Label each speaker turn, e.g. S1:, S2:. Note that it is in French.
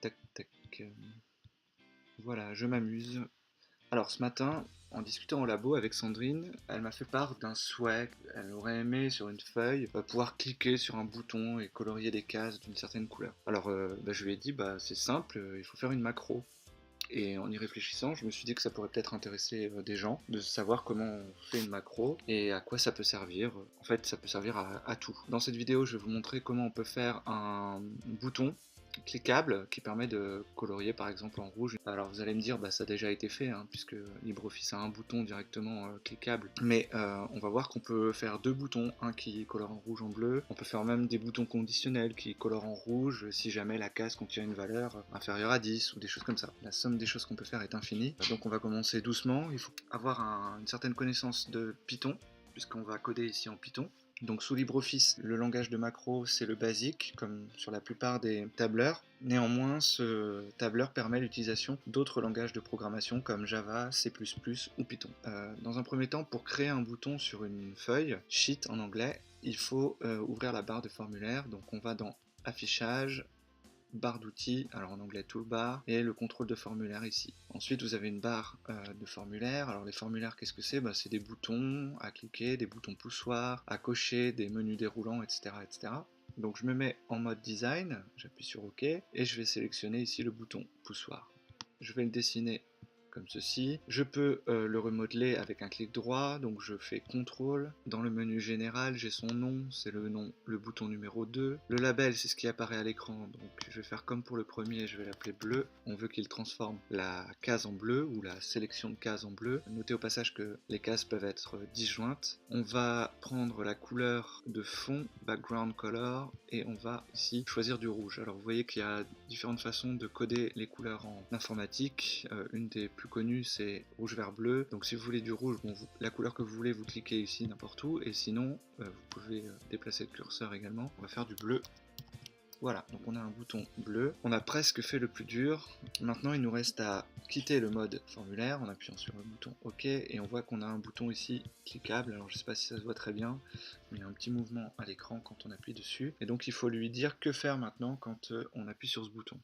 S1: tac, tac, tac. Voilà, je m'amuse. Alors ce matin, en discutant au labo avec Sandrine, elle m'a fait part d'un souhait. Elle aurait aimé sur une feuille pouvoir cliquer sur un bouton et colorier des cases d'une certaine couleur. Alors je lui ai dit, c'est simple, il faut faire une macro. Et en y réfléchissant, je me suis dit que ça pourrait peut-être intéresser des gens de savoir comment on fait une macro et à quoi ça peut servir. En fait, ça peut servir à tout. Dans cette vidéo, je vais vous montrer comment on peut faire un bouton cliquable qui permet de colorier par exemple en rouge. Alors vous allez me dire ça a déjà été fait hein, puisque LibreOffice a un bouton directement cliquable, mais on va voir qu'on peut faire deux boutons, un qui colore en rouge en bleu, on peut faire même des boutons conditionnels qui colorent en rouge si jamais la case contient une valeur inférieure à 10 ou des choses comme ça. La somme des choses qu'on peut faire est infinie, donc on va commencer doucement. Il faut avoir une certaine connaissance de Python puisqu'on va coder ici en Python. Donc sous LibreOffice, le langage de macro c'est le basique, comme sur la plupart des tableurs. Néanmoins, ce tableur permet l'utilisation d'autres langages de programmation comme Java, C++ ou Python. Dans un premier temps, pour créer un bouton sur une feuille, Sheet en anglais, il faut ouvrir la barre de formulaire. Donc on va dans Affichage, barre d'outils, alors en anglais toolbar, et le contrôle de formulaire ici. Ensuite vous avez une barre de formulaire. Alors les formulaires, qu'est-ce que c'est? C'est des boutons à cliquer, des boutons poussoirs, à cocher, des menus déroulants, etc. etc. Donc je me mets en mode design, j'appuie sur OK, et je vais sélectionner ici le bouton poussoir. Je vais le dessiner comme ceci. Je peux le remodeler avec un clic droit, donc je fais CTRL. Dans le menu général, j'ai son nom, c'est le nom, le bouton numéro 2. Le label, c'est ce qui apparaît à l'écran, donc je vais faire comme pour le premier, je vais l'appeler bleu. On veut qu'il transforme la case en bleu, ou la sélection de cases en bleu. Notez au passage que les cases peuvent être disjointes. On va prendre la couleur de fond, background color, et on va ici choisir du rouge. Alors vous voyez qu'il y a différentes façons de coder les couleurs en informatique. Une des plus connues c'est rouge vert bleu. Donc si vous voulez du rouge, la couleur que vous voulez, vous cliquez ici n'importe où, et sinon vous pouvez déplacer le curseur également. On va faire du bleu. Voilà, donc on a un bouton bleu. On a presque fait le plus dur. Maintenant, il nous reste à quitter le mode formulaire en appuyant sur le bouton OK. Et on voit qu'on a un bouton ici cliquable. Alors, je ne sais pas si ça se voit très bien, mais il y a un petit mouvement à l'écran quand on appuie dessus. Et donc, il faut lui dire que faire maintenant quand on appuie sur ce bouton.